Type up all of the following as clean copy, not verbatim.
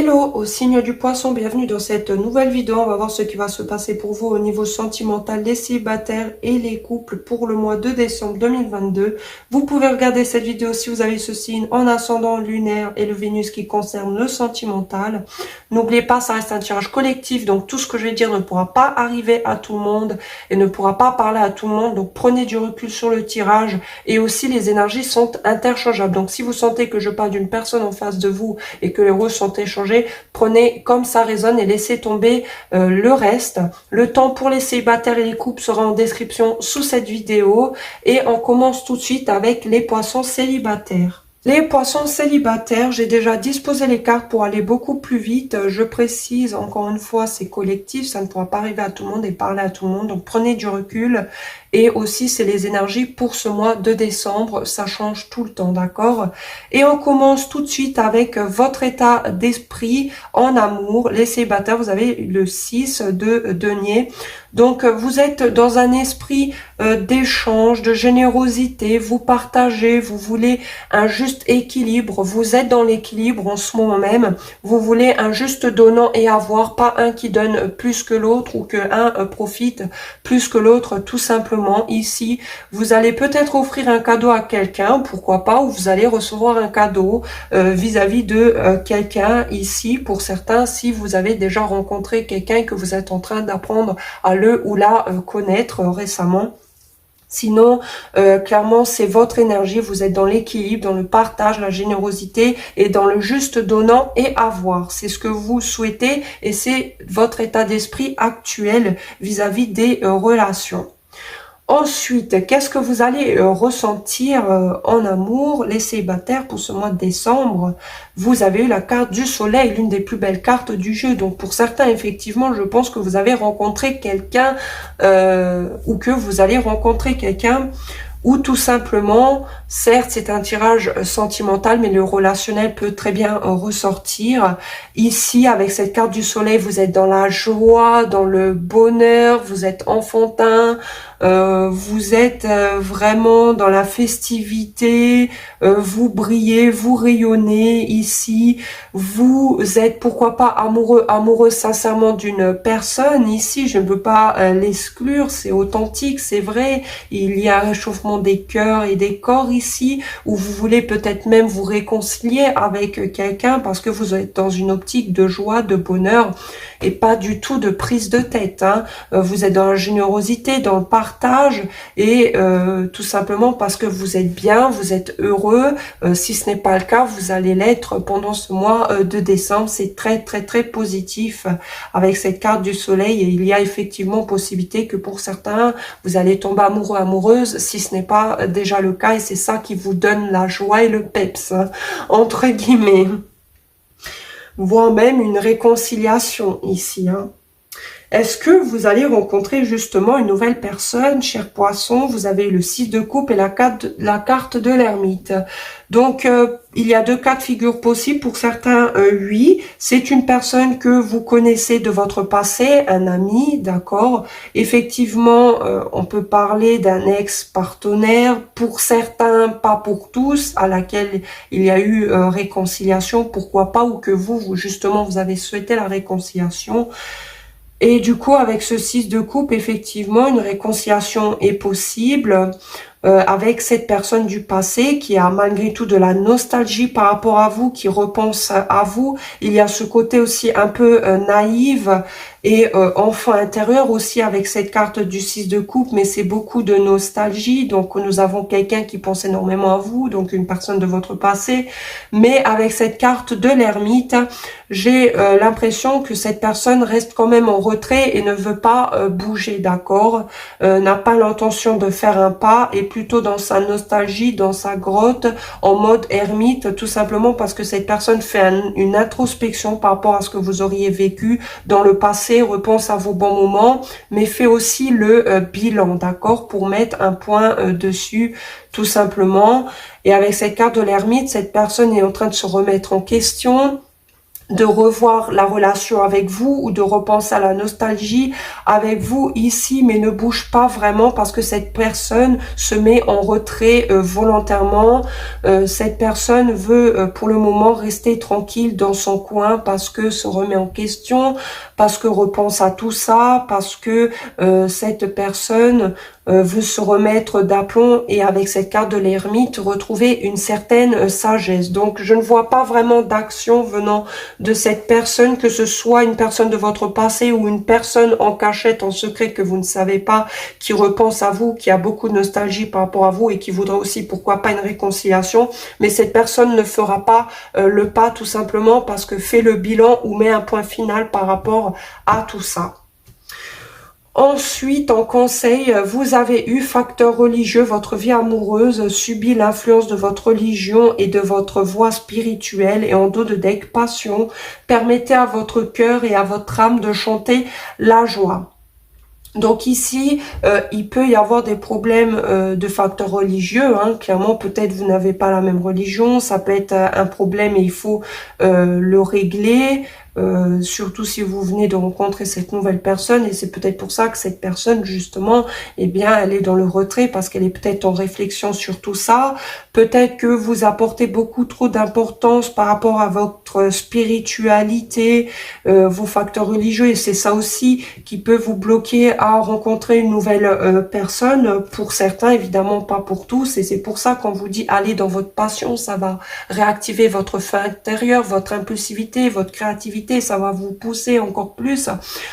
Hello au signe du poisson, bienvenue dans cette nouvelle vidéo. On va voir ce qui va se passer pour vous au niveau sentimental, les célibataires et les couples pour le mois de décembre 2022. Vous pouvez regarder cette vidéo si vous avez ce signe en ascendant lunaire et le Vénus qui concerne le sentimental. N'oubliez pas, ça reste un tirage collectif, donc tout ce que je vais dire ne pourra pas arriver à tout le monde et ne pourra pas parler à tout le monde. Donc prenez du recul sur le tirage et aussi les énergies sont interchangeables. Donc si vous sentez que je parle d'une personne en face de vous et que les rôles sont échangés, prenez comme ça résonne et laissez tomber le reste. Le temps pour les célibataires et les couples sera en description sous cette vidéo et on commence tout de suite avec les poissons célibataires. Les poissons célibataires, j'ai déjà disposé les cartes pour aller beaucoup plus vite. Je précise, encore une fois, c'est collectif, ça ne pourra pas arriver à tout le monde et parler à tout le monde. Donc prenez du recul. Et aussi, c'est les énergies pour ce mois de décembre. Ça change tout le temps, d'accord? Et on commence tout de suite avec votre état d'esprit en amour. Les célibataires, vous avez le 6 de denier. Donc, vous êtes dans un esprit d'échange, de générosité. Vous partagez, vous voulez un juste équilibre. Vous êtes dans l'équilibre en ce moment même. Vous voulez un juste donnant et avoir, pas un qui donne plus que l'autre ou que un profite plus que l'autre, tout simplement. Ici, vous allez peut-être offrir un cadeau à quelqu'un, pourquoi pas, ou vous allez recevoir un cadeau vis-à-vis de quelqu'un ici, pour certains, si vous avez déjà rencontré quelqu'un que vous êtes en train d'apprendre à le ou la connaître récemment. Sinon, clairement, c'est votre énergie, vous êtes dans l'équilibre, dans le partage, la générosité et dans le juste donnant et avoir. C'est ce que vous souhaitez et c'est votre état d'esprit actuel vis-à-vis des relations. Ensuite, qu'est-ce que vous allez ressentir en amour, les célibataires, pour ce mois de décembre? Vous avez eu la carte du soleil, l'une des plus belles cartes du jeu. Donc pour certains, effectivement, je pense que vous avez rencontré quelqu'un ou que vous allez rencontrer quelqu'un ou tout simplement, certes, c'est un tirage sentimental, mais le relationnel peut très bien ressortir. Ici, avec cette carte du soleil, vous êtes dans la joie, dans le bonheur, vous êtes enfantin, vous êtes vraiment dans la festivité, vous brillez, vous rayonnez ici, vous êtes pourquoi pas amoureux, amoureuse sincèrement d'une personne. Ici, je ne peux pas l'exclure, c'est authentique, c'est vrai, il y a un réchauffement des cœurs et des corps ici, où vous voulez peut-être même vous réconcilier avec quelqu'un parce que vous êtes dans une optique de joie, de bonheur et pas du tout de prise de tête. Vous êtes dans la générosité, dans le partage et tout simplement parce que vous êtes bien, vous êtes heureux. Si ce n'est pas le cas, vous allez l'être pendant ce mois de décembre. C'est très très très positif avec cette carte du soleil et il y a effectivement possibilité que pour certains, vous allez tomber amoureux, amoureuse si ce n'est pas déjà le cas et c'est ça qui vous donne la joie et le peps, entre guillemets. Voire même une réconciliation ici. Est-ce que vous allez rencontrer justement une nouvelle personne, cher poisson? Vous avez le 6 de coupe et la carte de l'ermite. Donc, il y a deux cas de figure possibles. Pour certains, oui, c'est une personne que vous connaissez de votre passé, un ami, d'accord. Effectivement, on peut parler d'un ex-partenaire. Pour certains, pas pour tous, à laquelle il y a eu réconciliation, pourquoi pas, ou que vous, justement, vous avez souhaité la réconciliation. Et du coup, avec ce 6 de coupe, effectivement, une réconciliation est possible avec cette personne du passé qui a malgré tout de la nostalgie par rapport à vous, qui repense à vous. Il y a ce côté aussi un peu naïf et enfant intérieur aussi avec cette carte du 6 de coupe, mais c'est beaucoup de nostalgie. Donc nous avons quelqu'un qui pense énormément à vous, donc une personne de votre passé. Mais avec cette carte de l'ermite, j'ai l'impression que cette personne reste quand même en retrait et ne veut pas bouger, d'accord, n'a pas l'intention de faire un pas et plutôt dans sa nostalgie, dans sa grotte, en mode ermite, tout simplement parce que cette personne fait une introspection par rapport à ce que vous auriez vécu dans le passé, repense à vos bons moments, mais fait aussi le bilan, d'accord, pour mettre un point dessus, tout simplement. Et avec cette carte de l'ermite, cette personne est en train de se remettre en question, de revoir la relation avec vous ou de repenser à la nostalgie avec vous ici, mais ne bouge pas vraiment parce que cette personne se met en retrait volontairement. Cette personne veut pour le moment rester tranquille dans son coin parce que se remet en question, parce que repense à tout ça, parce que cette personne veut se remettre d'aplomb et avec cette carte de l'ermite retrouver une certaine sagesse. Donc je ne vois pas vraiment d'action venant de cette personne, que ce soit une personne de votre passé ou une personne en cachette, en secret que vous ne savez pas, qui repense à vous, qui a beaucoup de nostalgie par rapport à vous et qui voudrait aussi, pourquoi pas, une réconciliation. Mais cette personne ne fera pas le pas tout simplement parce que fait le bilan ou met un point final par rapport à tout ça. Ensuite, en conseil, vous avez eu facteur religieux, votre vie amoureuse subit l'influence de votre religion et de votre voie spirituelle. Et en dos de deck, passion, permettez à votre cœur et à votre âme de chanter la joie. Donc ici, il peut y avoir des problèmes de facteurs religieux. Clairement, peut-être vous n'avez pas la même religion. Ça peut être un problème et il faut le régler. Surtout si vous venez de rencontrer cette nouvelle personne, et c'est peut-être pour ça que cette personne justement, eh bien, elle est dans le retrait parce qu'elle est peut-être en réflexion sur tout ça. Peut-être que vous apportez beaucoup trop d'importance par rapport à votre spiritualité, vos facteurs religieux, et c'est ça aussi qui peut vous bloquer à rencontrer une nouvelle personne. Pour certains, évidemment pas pour tous, et c'est pour ça qu'on vous dit allez dans votre passion, ça va réactiver votre feu intérieur, votre impulsivité, votre créativité. Ça va vous pousser encore plus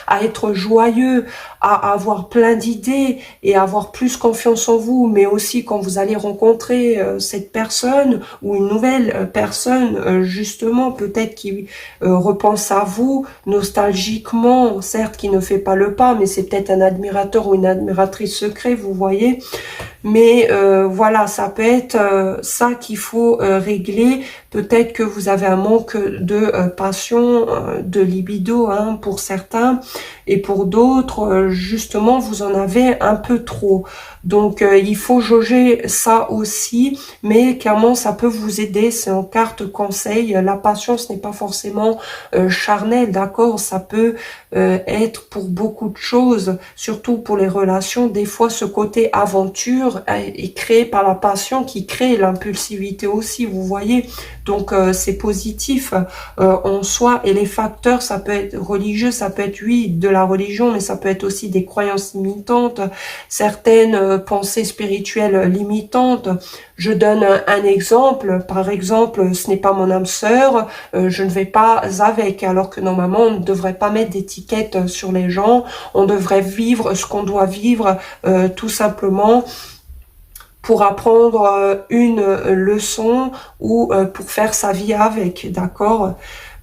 à être joyeux, à avoir plein d'idées et à avoir plus confiance en vous. Mais aussi quand vous allez rencontrer cette personne ou une nouvelle personne, justement, peut-être qui repense à vous nostalgiquement, certes qui ne fait pas le pas, mais c'est peut-être un admirateur ou une admiratrice secret, vous voyez. Mais voilà, ça peut être ça qu'il faut régler. Peut-être que vous avez un manque de passion, de libido pour certains, et pour d'autres, justement, vous en avez un peu trop. Donc, il faut jauger ça aussi, mais clairement, ça peut vous aider. C'est en carte conseil. La passion, ce n'est pas forcément charnel, d'accord? Ça peut être pour beaucoup de choses, surtout pour les relations. Des fois, ce côté aventure est créé par la passion qui crée l'impulsivité aussi, vous voyez. Donc, c'est positif en soi. Et les facteurs, ça peut être religieux, ça peut être, oui, de la religion, mais ça peut être aussi des croyances limitantes, certaines pensées spirituelles limitantes. Je donne un exemple. Par exemple, ce n'est pas mon âme sœur, je ne vais pas avec, alors que normalement, on ne devrait pas mettre d'étiquette sur les gens. On devrait vivre ce qu'on doit vivre, tout simplement, pour apprendre une leçon ou pour faire sa vie avec, d'accord?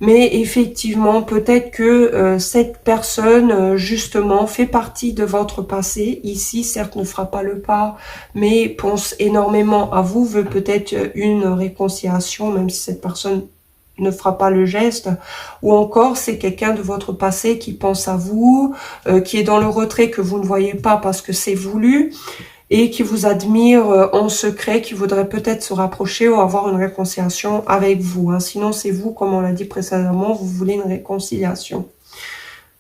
Mais effectivement, peut-être que cette personne, justement, fait partie de votre passé. Ici, certes, ne fera pas le pas, mais pense énormément à vous, veut peut-être une réconciliation, même si cette personne ne fera pas le geste. Ou encore, c'est quelqu'un de votre passé qui pense à vous, qui est dans le retrait que vous ne voyez pas parce que c'est voulu, et qui vous admire en secret, qui voudrait peut-être se rapprocher ou avoir une réconciliation avec vous. Sinon, c'est vous, comme on l'a dit précédemment, vous voulez une réconciliation.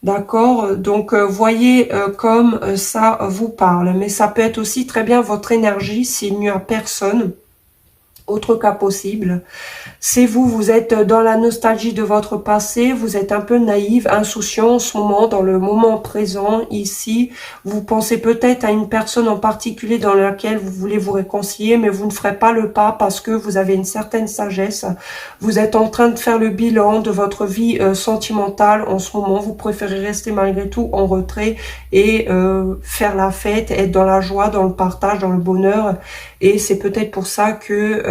D'accord? Donc, voyez comme ça vous parle. Mais ça peut être aussi très bien votre énergie, s'il n'y a personne. Autre cas possible, c'est vous, vous êtes dans la nostalgie de votre passé, vous êtes un peu naïve, insouciant en ce moment, dans le moment présent, ici. Vous pensez peut-être à une personne en particulier dans laquelle vous voulez vous réconcilier, mais vous ne ferez pas le pas parce que vous avez une certaine sagesse. Vous êtes en train de faire le bilan de votre vie sentimentale en ce moment. Vous préférez rester malgré tout en retrait et faire la fête, être dans la joie, dans le partage, dans le bonheur. Et c'est peut-être pour ça que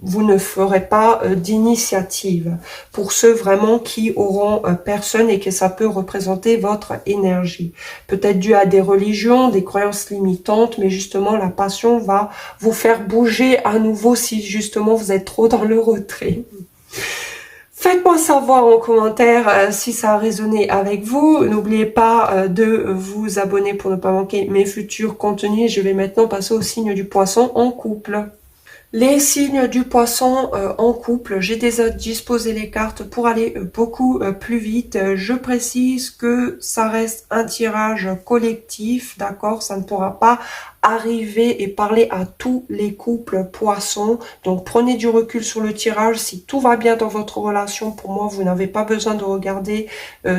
vous ne ferez pas d'initiative. Pour ceux vraiment qui auront personne et que ça peut représenter votre énergie. Peut-être dû à des religions, des croyances limitantes, mais justement la passion va vous faire bouger à nouveau si justement vous êtes trop dans le retrait. Faites-moi savoir en commentaire si ça a résonné avec vous. N'oubliez pas de vous abonner pour ne pas manquer mes futurs contenus. Je vais maintenant passer au signe du poisson en couple. Les signes du poisson en couple, j'ai déjà disposé les cartes pour aller beaucoup plus vite. Je précise que ça reste un tirage collectif, d'accord? Ça ne pourra pas arriver et parler à tous les couples poissons. Donc prenez du recul sur le tirage. Si tout va bien dans votre relation, pour moi, vous n'avez pas besoin de regarder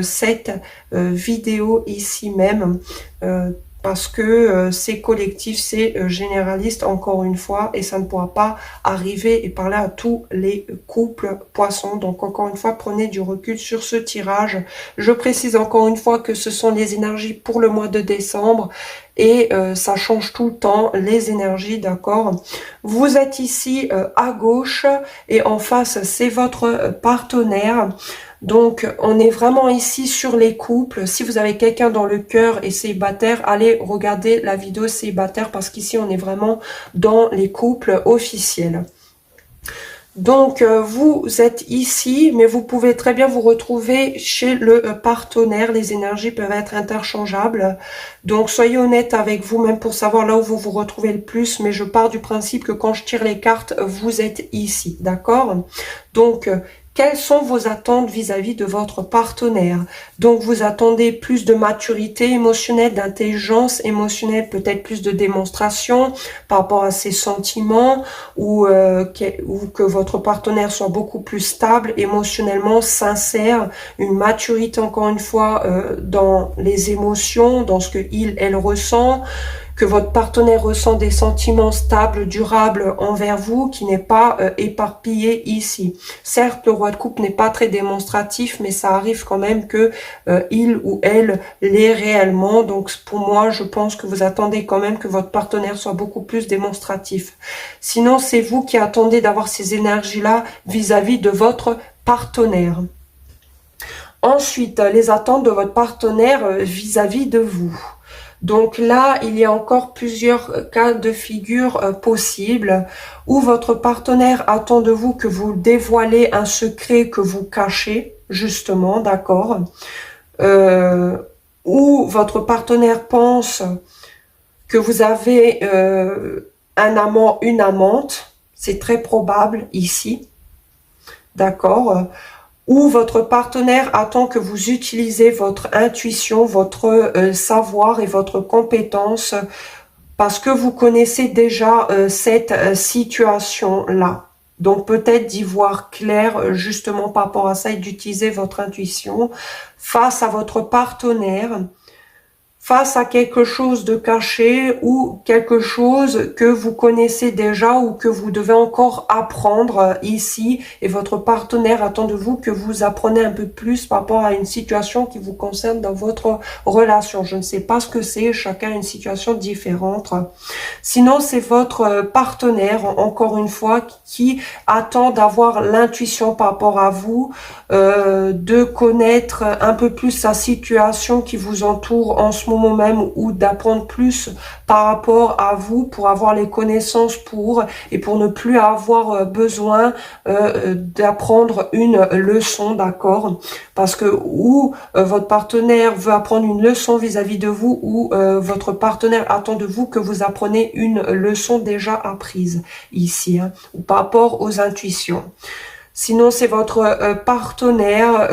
cette vidéo ici même. Parce que c'est collectif, c'est généraliste encore une fois, et ça ne pourra pas arriver et parler à tous les couples poissons. Donc encore une fois, prenez du recul sur ce tirage. Je précise encore une fois que ce sont les énergies pour le mois de décembre, et ça change tout le temps, les énergies, d'accord? Vous êtes ici à gauche, et en face, c'est votre partenaire. Donc, on est vraiment ici sur les couples. Si vous avez quelqu'un dans le cœur et célibataire, allez regarder la vidéo célibataire parce qu'ici, on est vraiment dans les couples officiels. Donc, vous êtes ici, mais vous pouvez très bien vous retrouver chez le partenaire. Les énergies peuvent être interchangeables. Donc, soyez honnête avec vous-même pour savoir là où vous vous retrouvez le plus. Mais je pars du principe que quand je tire les cartes, vous êtes ici, d'accord? Donc, quelles sont vos attentes vis-à-vis de votre partenaire? Donc, vous attendez plus de maturité émotionnelle, d'intelligence émotionnelle, peut-être plus de démonstration par rapport à ses sentiments, ou que votre partenaire soit beaucoup plus stable émotionnellement, sincère, une maturité encore une fois dans les émotions, dans ce que elle ressent, que votre partenaire ressent des sentiments stables, durables envers vous, qui n'est pas éparpillé ici. Certes, le roi de coupe n'est pas très démonstratif, mais ça arrive quand même que il ou elle l'est réellement. Donc pour moi, je pense que vous attendez quand même que votre partenaire soit beaucoup plus démonstratif. Sinon, c'est vous qui attendez d'avoir ces énergies-là vis-à-vis de votre partenaire. Ensuite, les attentes de votre partenaire vis-à-vis de vous. Donc là, il y a encore plusieurs cas de figure possibles où votre partenaire attend de vous que vous dévoilez un secret que vous cachez, justement, d'accord, où votre partenaire pense que vous avez un amant, une amante, c'est très probable ici, d'accord, où votre partenaire attend que vous utilisez votre intuition, votre savoir et votre compétence parce que vous connaissez déjà cette situation-là. Donc peut-être d'y voir clair justement par rapport à ça et d'utiliser votre intuition face à votre partenaire, face à quelque chose de caché ou quelque chose que vous connaissez déjà ou que vous devez encore apprendre ici, et votre partenaire attend de vous que vous appreniez un peu plus par rapport à une situation qui vous concerne dans votre relation. Je ne sais pas ce que c'est, chacun a une situation différente. Sinon, c'est votre partenaire, encore une fois, qui attend d'avoir l'intuition par rapport à vous, de connaître un peu plus sa situation qui vous entoure en ce moment même, ou d'apprendre plus par rapport à vous pour avoir les connaissances et pour ne plus avoir besoin d'apprendre une leçon, d'accord? Parce que votre partenaire veut apprendre une leçon vis-à-vis de vous, ou votre partenaire attend de vous que vous appreniez une leçon déjà apprise ici, hein, ou par rapport aux intuitions. Sinon, c'est votre partenaire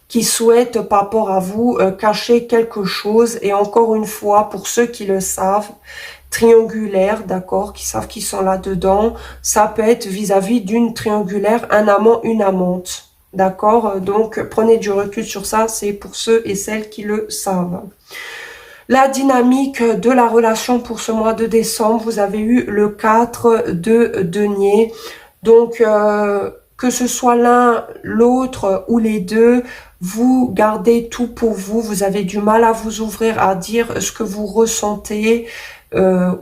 qui souhaite par rapport à vous cacher quelque chose. Et encore une fois, pour ceux qui le savent, triangulaire, d'accord, qui savent qu'ils sont là-dedans, ça peut être vis-à-vis d'une triangulaire, un amant, une amante. D'accord? Donc, prenez du recul sur ça, c'est pour ceux et celles qui le savent. La dynamique de la relation pour ce mois de décembre, vous avez eu le 4 de denier. Donc, que ce soit l'un, l'autre ou les deux, vous gardez tout pour vous. Vous avez du mal à vous ouvrir, à dire ce que vous ressentez.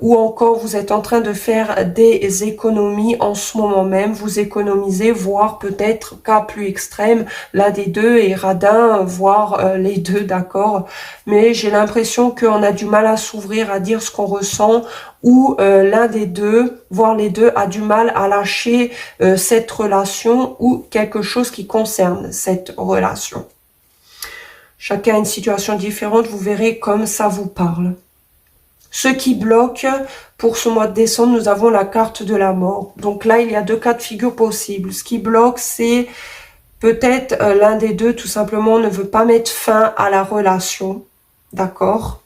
Ou encore vous êtes en train de faire des économies en ce moment même, vous économisez, voire peut-être, cas plus extrême, l'un des deux est radin, voire les deux, d'accord, mais j'ai l'impression qu'on a du mal à s'ouvrir, à dire ce qu'on ressent, ou l'un des deux, voire les deux, a du mal à lâcher cette relation ou quelque chose qui concerne cette relation. Chacun a une situation différente, vous verrez comme ça vous parle. Ce qui bloque pour ce mois de décembre, nous avons la carte de la mort. Donc là, il y a deux cas de figure possibles. Ce qui bloque, c'est peut-être l'un des deux, tout simplement, ne veut pas mettre fin à la relation. D'accord?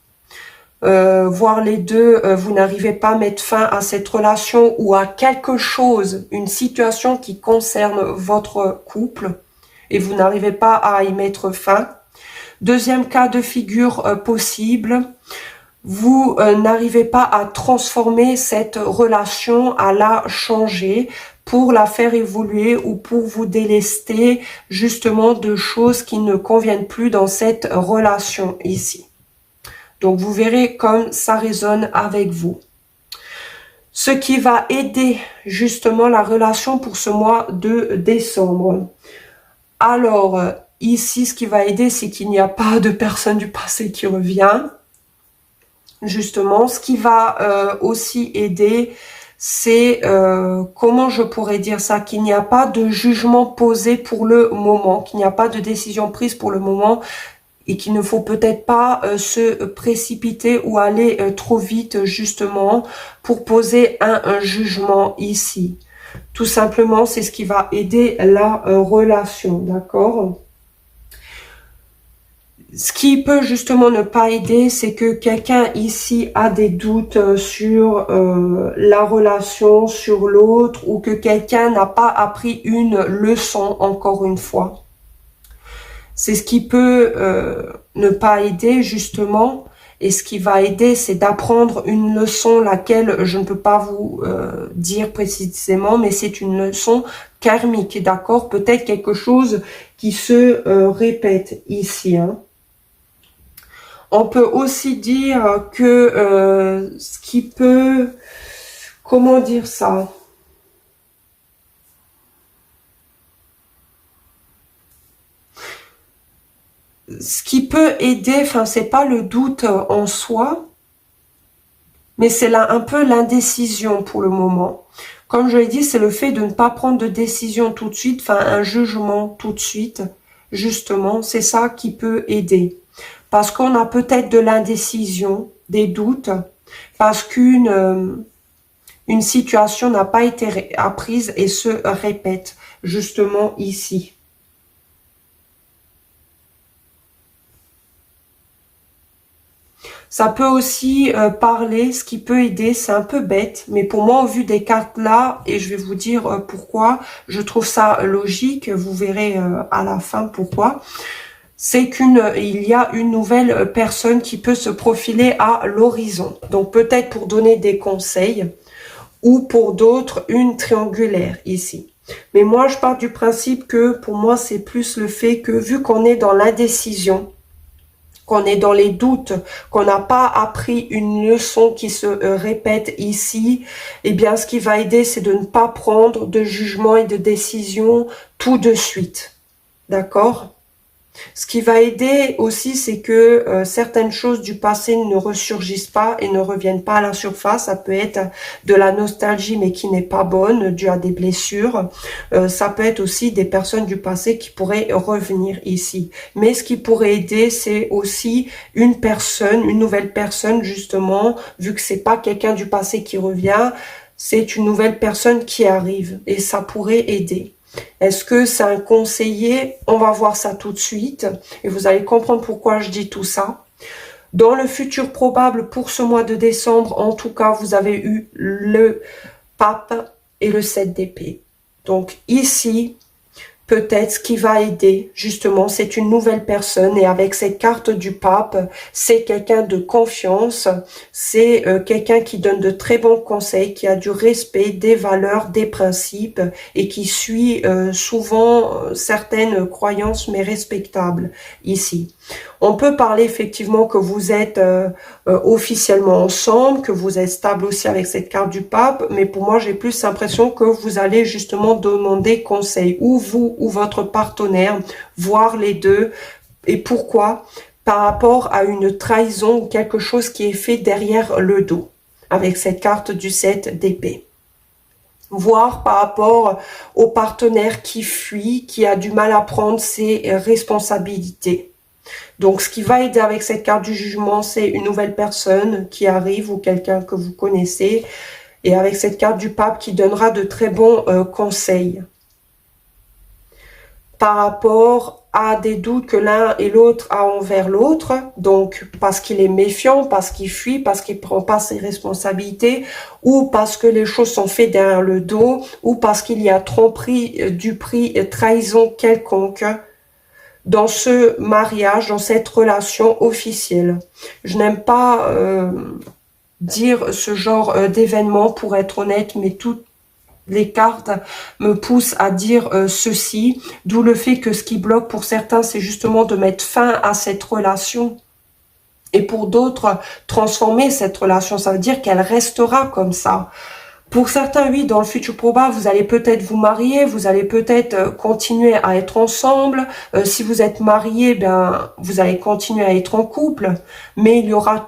Voire les deux, vous n'arrivez pas à mettre fin à cette relation ou à quelque chose, une situation qui concerne votre couple et vous n'arrivez pas à y mettre fin. Deuxième cas de figure possible, vous n'arrivez pas à transformer cette relation, à la changer pour la faire évoluer ou pour vous délester justement de choses qui ne conviennent plus dans cette relation ici. Donc, vous verrez comme ça résonne avec vous. Ce qui va aider justement la relation pour ce mois de décembre. Alors, ici, ce qui va aider, c'est qu'il n'y a pas de personne du passé qui revient. Justement, ce qui va aussi aider, c'est, comment je pourrais dire ça, qu'il n'y a pas de jugement posé pour le moment, qu'il n'y a pas de décision prise pour le moment, et qu'il ne faut peut-être pas se précipiter ou aller trop vite justement pour poser un jugement ici. Tout simplement, c'est ce qui va aider la relation, d'accord? Ce qui peut justement ne pas aider, c'est que quelqu'un ici a des doutes sur la relation, sur l'autre, ou que quelqu'un n'a pas appris une leçon encore une fois. C'est ce qui peut ne pas aider justement, et ce qui va aider, c'est d'apprendre une leçon, laquelle je ne peux pas vous dire précisément, mais c'est une leçon karmique, d'accord? Peut-être quelque chose qui se répète ici. Hein. On peut aussi dire que ce qui peut, comment dire ça? Ce qui peut aider, enfin, c'est pas le doute en soi, mais c'est là un peu l'indécision pour le moment. Comme je l'ai dit, c'est le fait de ne pas prendre de décision tout de suite, enfin, un jugement tout de suite, justement, c'est ça qui peut aider. Parce qu'on a peut-être de l'indécision, des doutes, parce qu'une une situation n'a pas été apprise et se répète, justement, ici. Ça peut aussi parler, ce qui peut aider, c'est un peu bête, mais pour moi, au vu des cartes là, et je vais vous dire pourquoi, je trouve ça logique, vous verrez à la fin pourquoi, c'est il y a une nouvelle personne qui peut se profiler à l'horizon. Donc peut-être pour donner des conseils, ou pour d'autres, une triangulaire ici. Mais moi, je pars du principe que pour moi, c'est plus le fait que vu qu'on est dans l'indécision, qu'on est dans les doutes, qu'on n'a pas appris une leçon qui se répète ici, eh bien, ce qui va aider, c'est de ne pas prendre de jugement et de décision tout de suite. D'accord ? Ce qui va aider aussi, c'est que certaines choses du passé ne ressurgissent pas et ne reviennent pas à la surface. Ça peut être de la nostalgie, mais qui n'est pas bonne, due à des blessures. Ça peut être aussi des personnes du passé qui pourraient revenir ici. Mais ce qui pourrait aider, c'est aussi une personne, une nouvelle personne, justement, vu que c'est pas quelqu'un du passé qui revient, c'est une nouvelle personne qui arrive et ça pourrait aider. Est-ce que c'est un conseiller? On va voir ça tout de suite et vous allez comprendre pourquoi je dis tout ça. Dans le futur probable pour ce mois de décembre, en tout cas, vous avez eu le pape et le 7 d'épée. Donc ici, peut-être ce qui va aider, justement, c'est une nouvelle personne et avec cette carte du pape, c'est quelqu'un de confiance, c'est quelqu'un qui donne de très bons conseils, qui a du respect, des valeurs, des principes et qui suit souvent certaines croyances mais respectables ici. On peut parler effectivement que vous êtes officiellement ensemble, que vous êtes stable aussi avec cette carte du pape, mais pour moi j'ai plus l'impression que vous allez justement demander conseil, ou vous ou votre partenaire, voir les deux. Et pourquoi? Par rapport à une trahison ou quelque chose qui est fait derrière le dos, avec cette carte du 7 d'épée. Voir par rapport au partenaire qui fuit, qui a du mal à prendre ses responsabilités. Donc, ce qui va aider avec cette carte du jugement, c'est une nouvelle personne qui arrive ou quelqu'un que vous connaissez. Et avec cette carte du pape qui donnera de très bons conseils par rapport à des doutes que l'un et l'autre a envers l'autre. Donc, parce qu'il est méfiant, parce qu'il fuit, parce qu'il prend pas ses responsabilités, ou parce que les choses sont faites derrière le dos, ou parce qu'il y a tromperie, duperie, trahison quelconque dans ce mariage, dans cette relation officielle. Je n'aime pas dire ce genre d'événement pour être honnête, mais toutes les cartes me poussent à dire ceci, d'où le fait que ce qui bloque pour certains, c'est justement de mettre fin à cette relation. Et pour d'autres, transformer cette relation, ça veut dire qu'elle restera comme ça. Pour certains, oui, dans le futur probable, vous allez peut-être vous marier, vous allez peut-être continuer à être ensemble. Si vous êtes marié, ben, vous allez continuer à être en couple, mais il y aura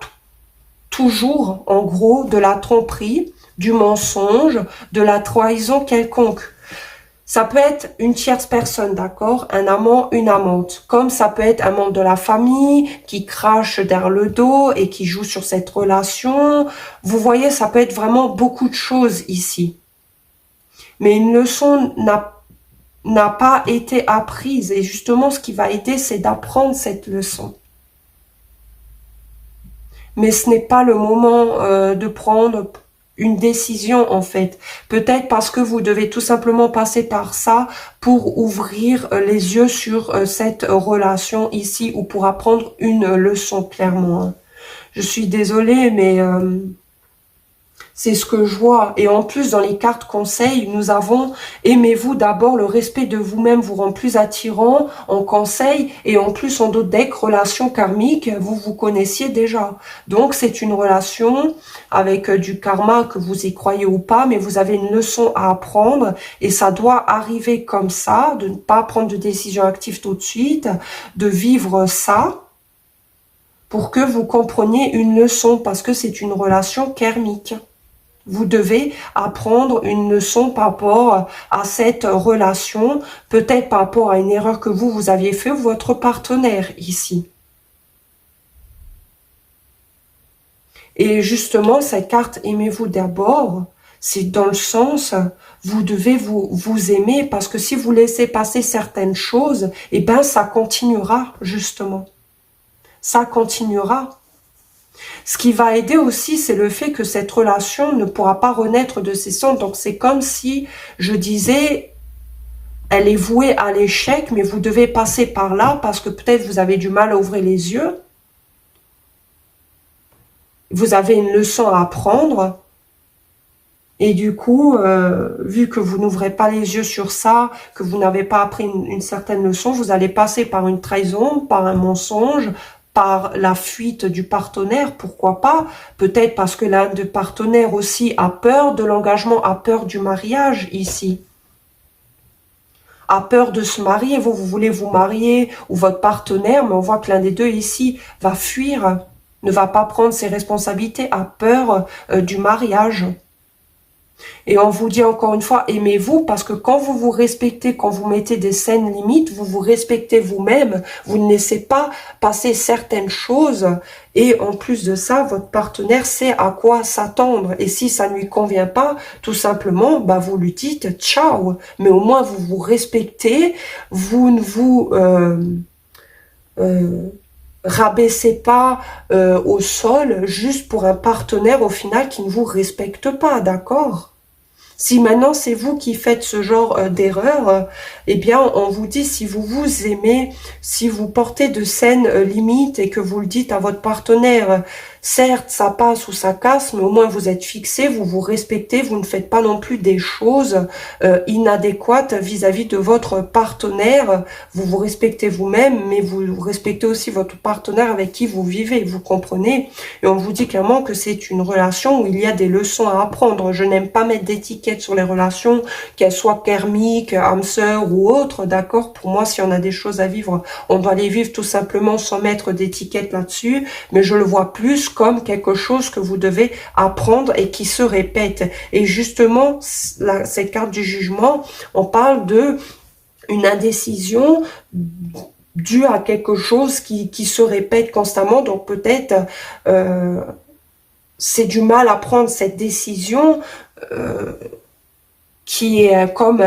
toujours, en gros, de la tromperie, du mensonge, de la trahison quelconque. Ça peut être une tierce personne, d'accord? Un amant, une amante. Comme ça peut être un membre de la famille qui crache derrière le dos et qui joue sur cette relation. Vous voyez, ça peut être vraiment beaucoup de choses ici. Mais une leçon n'a pas été apprise. Et justement, ce qui va aider, c'est d'apprendre cette leçon. Mais ce n'est pas le moment de prendre une décision en fait. Peut-être parce que vous devez tout simplement passer par ça pour ouvrir les yeux sur cette relation ici ou pour apprendre une leçon clairement. Je suis désolée mais c'est ce que je vois. Et en plus, dans les cartes conseils, nous avons « Aimez-vous d'abord, le respect de vous-même vous rend plus attirant en conseil. » Et en plus, en d'autres decks, relation karmique, vous vous connaissiez déjà. Donc, c'est une relation avec du karma, que vous y croyez ou pas, mais vous avez une leçon à apprendre. Et ça doit arriver comme ça, de ne pas prendre de décision active tout de suite, de vivre ça pour que vous compreniez une leçon, parce que c'est une relation karmique. Vous devez apprendre une leçon par rapport à cette relation, peut-être par rapport à une erreur que vous aviez fait, votre partenaire ici. Et justement, cette carte « Aimez-vous d'abord », c'est dans le sens, vous devez vous aimer, parce que si vous laissez passer certaines choses, eh ben ça continuera, justement. Ça continuera. Ce qui va aider aussi, c'est le fait que cette relation ne pourra pas renaître de ses cendres. Donc, c'est comme si je disais, elle est vouée à l'échec, mais vous devez passer par là parce que peut-être vous avez du mal à ouvrir les yeux. Vous avez une leçon à apprendre. Et du coup, vu que vous n'ouvrez pas les yeux sur ça, que vous n'avez pas appris une certaine leçon, vous allez passer par une trahison, par un mensonge, par la fuite du partenaire, pourquoi pas? Peut-être parce que l'un des partenaires aussi a peur de l'engagement, a peur du mariage ici. A peur de se marier, vous voulez vous marier, ou votre partenaire, mais on voit que l'un des deux ici va fuir, ne va pas prendre ses responsabilités, a peur du mariage. Et on vous dit encore une fois, aimez-vous, parce que quand vous vous respectez, quand vous mettez des saines limites, vous vous respectez vous-même, vous ne laissez pas passer certaines choses. Et en plus de ça, votre partenaire sait à quoi s'attendre. Et si ça ne lui convient pas, tout simplement, bah vous lui dites ciao. Mais au moins, vous vous respectez, vous ne vous rabaissez pas au sol juste pour un partenaire au final qui ne vous respecte pas, d'accord? Si maintenant c'est vous qui faites ce genre d'erreur, eh bien on vous dit si vous vous aimez, si vous portez de saines limites et que vous le dites à votre partenaire, certes ça passe ou ça casse, mais au moins vous êtes fixé, vous vous respectez, vous ne faites pas non plus des choses inadéquates vis-à-vis de votre partenaire, vous vous respectez vous-même, mais vous respectez aussi votre partenaire avec qui vous vivez, vous comprenez? Et on vous dit clairement que c'est une relation où il y a des leçons à apprendre. Je n'aime pas mettre d'étiquettes sur les relations, qu'elles soient karmiques, âme sœur ou autres, d'accord? Pour moi, si on a des choses à vivre, on doit les vivre tout simplement sans mettre d'étiquettes là-dessus, mais je le vois plus comme quelque chose que vous devez apprendre et qui se répète. Et justement, cette carte du jugement, on parle de une indécision dû à quelque chose qui se répète constamment. Donc peut-être c'est du mal à prendre cette décision qui est comme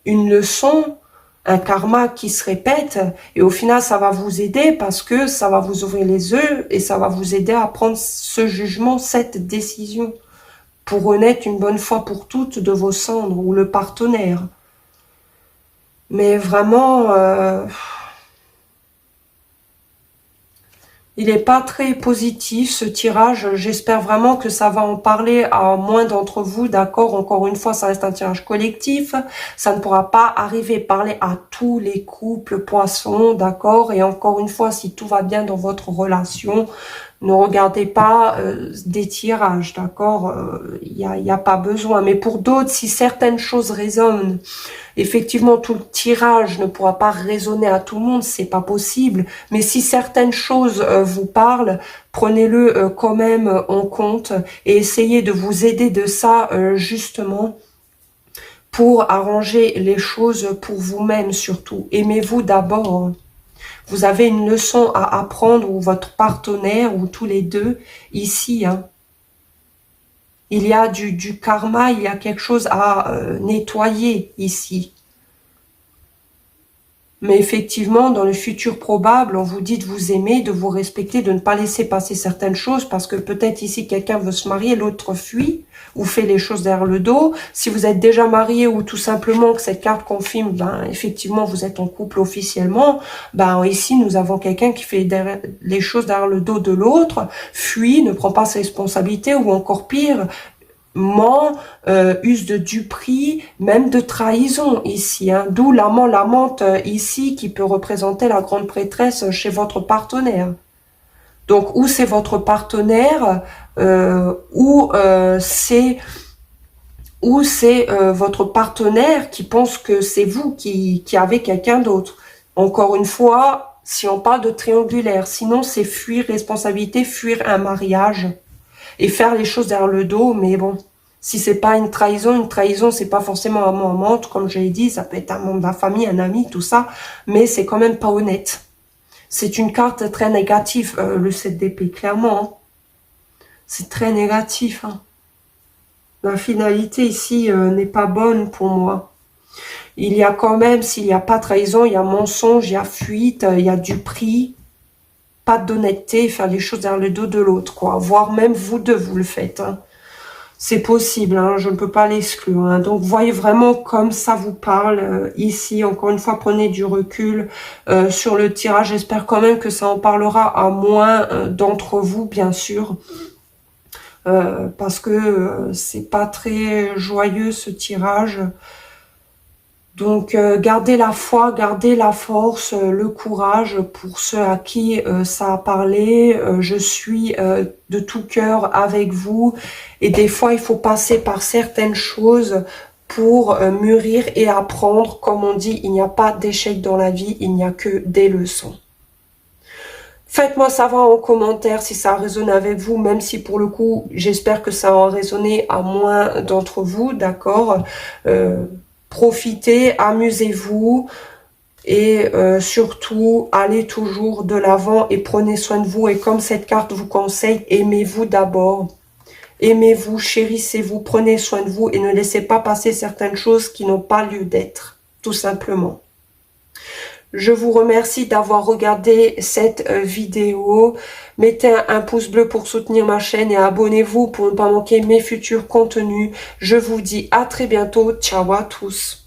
une leçon, un karma qui se répète, et au final ça va vous aider parce que ça va vous ouvrir les yeux et ça va vous aider à prendre ce jugement, cette décision, pour renaître une bonne fois pour toutes de vos cendres, ou le partenaire. Mais vraiment, il n'est pas très positif ce tirage. J'espère vraiment que ça va en parler à moins d'entre vous, d'accord? Encore une fois, ça reste un tirage collectif. Ça ne pourra pas arriver à parler à tous les couples poissons, d'accord? Et encore une fois, si tout va bien dans votre relation, ne regardez pas des tirages, d'accord? Il y a pas besoin. Mais pour d'autres, si certaines choses résonnent, effectivement, tout le tirage ne pourra pas résonner à tout le monde, c'est pas possible. Mais si certaines choses vous parlent, prenez-le quand même en compte et essayez de vous aider de ça justement pour arranger les choses pour vous-même surtout. Aimez-vous d'abord. Vous avez une leçon à apprendre, ou votre partenaire, ou tous les deux, ici. Hein. Il y a du karma, il y a quelque chose à nettoyer ici. Mais effectivement, dans le futur probable, on vous dit de vous aimer, de vous respecter, de ne pas laisser passer certaines choses, parce que peut-être ici, quelqu'un veut se marier, l'autre fuit, ou fait les choses derrière le dos. Si vous êtes déjà marié, ou tout simplement que cette carte confirme, ben, effectivement, vous êtes en couple officiellement, ben, ici, nous avons quelqu'un qui fait les choses derrière le dos de l'autre, fuit, ne prend pas ses responsabilités, ou encore pire, ment, use de duperie, même de trahison ici, hein. D'où l'amant, l'amante ici qui peut représenter la grande prêtresse chez votre partenaire. Donc, ou c'est votre partenaire, ou c'est votre partenaire qui pense que c'est vous qui avez quelqu'un d'autre. Encore une fois, si on parle de triangulaire, sinon c'est fuir responsabilité, fuir un mariage et faire les choses derrière le dos. Mais bon, si c'est pas une trahison c'est pas forcément un amant amante, comme je l'ai dit, ça peut être un membre de la famille, un ami, tout ça, mais c'est quand même pas honnête. C'est une carte très négative, le 7 d'épée, clairement. Hein. C'est très négatif. Hein. La finalité ici n'est pas bonne pour moi. Il y a quand même, s'il n'y a pas trahison, il y a mensonge, il y a fuite, il y a duperie, pas d'honnêteté, faire les choses derrière le dos de l'autre, quoi. Voire même vous deux, vous le faites. Hein. C'est possible, hein, je ne peux pas l'exclure. Hein. Donc, voyez vraiment comme ça vous parle ici. Encore une fois, prenez du recul sur le tirage. J'espère quand même que ça en parlera à moins d'entre vous, bien sûr. Parce que c'est pas très joyeux, ce tirage. Donc, gardez la foi, gardez la force, le courage pour ceux à qui ça a parlé. Je suis de tout cœur avec vous. Et des fois, il faut passer par certaines choses pour mûrir et apprendre. Comme on dit, il n'y a pas d'échec dans la vie, il n'y a que des leçons. Faites-moi savoir en commentaire si ça a résonné avec vous, même si pour le coup, j'espère que ça a résonné à moins d'entre vous, d'accord. Profitez, amusez-vous et surtout, allez toujours de l'avant et prenez soin de vous. Et comme cette carte vous conseille, aimez-vous d'abord. Aimez-vous, chérissez-vous, prenez soin de vous et ne laissez pas passer certaines choses qui n'ont pas lieu d'être, tout simplement. Je vous remercie d'avoir regardé cette vidéo. Mettez un pouce bleu pour soutenir ma chaîne et abonnez-vous pour ne pas manquer mes futurs contenus. Je vous dis à très bientôt. Ciao à tous.